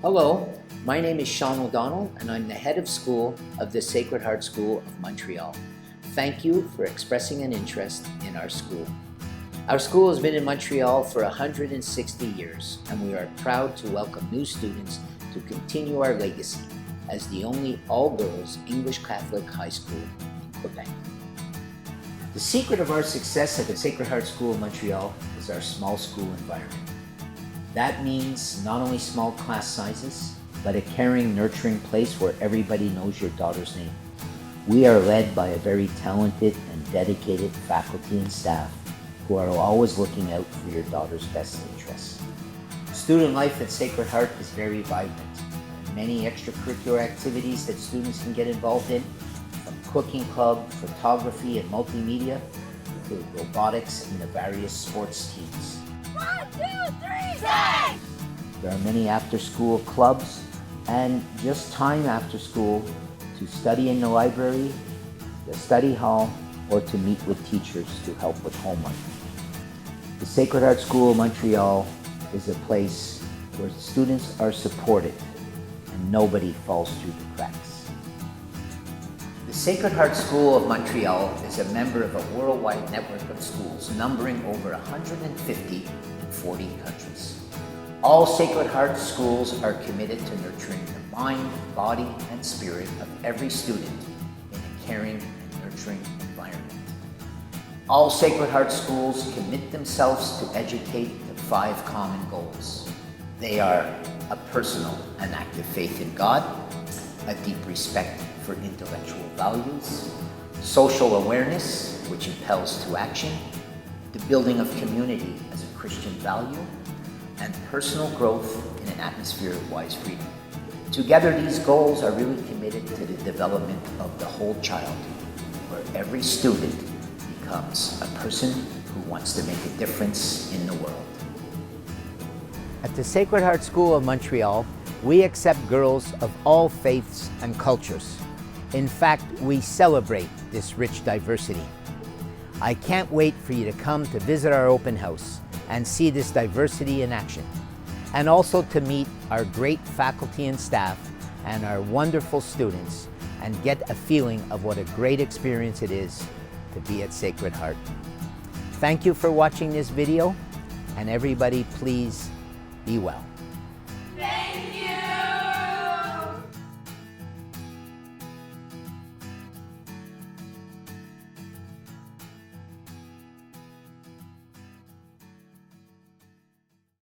Hello, my name is Sean O'Donnell and I'm the head of school of the Sacred Heart School of Montreal. Thank you for expressing an interest in our school. Our school has been in Montreal for 160 years and we are proud to welcome new students to continue our legacy as the only all-girls English Catholic high school in Quebec. The secret of our success at the Sacred Heart School of Montreal is our small school environment. That means not only small class sizes, but a caring, nurturing place where everybody knows your daughter's name. We are led by a very talented and dedicated faculty and staff who are always looking out for your daughter's best interests. Student life at Sacred Heart is very vibrant. Many extracurricular activities that students can get involved in, from cooking club, photography, and multimedia, to robotics and the various sports teams. 1, 2, 3, sing! There are many after-school clubs and just time after school to study in the library, the study hall, or to meet with teachers to help with homework. The Sacred Heart School of Montreal is a place where students are supported and nobody falls through the cracks. The Sacred Heart School of Montreal is a member of a worldwide network of schools numbering over 150 in 40 countries. All Sacred Heart schools are committed to nurturing the mind, body, and spirit of every student in a caring and nurturing environment. All Sacred Heart schools commit themselves to educate the 5 common goals. They are a personal and active faith in God, a deep respect for intellectual values, social awareness, which impels to action, the building of community as a Christian value, and personal growth in an atmosphere of wise freedom. Together, these goals are really committed to the development of the whole child, where every student becomes a person who wants to make a difference in the world. At the Sacred Heart School of Montreal, we accept girls of all faiths and cultures. In fact, we celebrate this rich diversity. I can't wait for you to come to visit our open house and see this diversity in action, and also to meet our great faculty and staff and our wonderful students and get a feeling of what a great experience it is to be at Sacred Heart. Thank you for watching this video, and everybody please be well.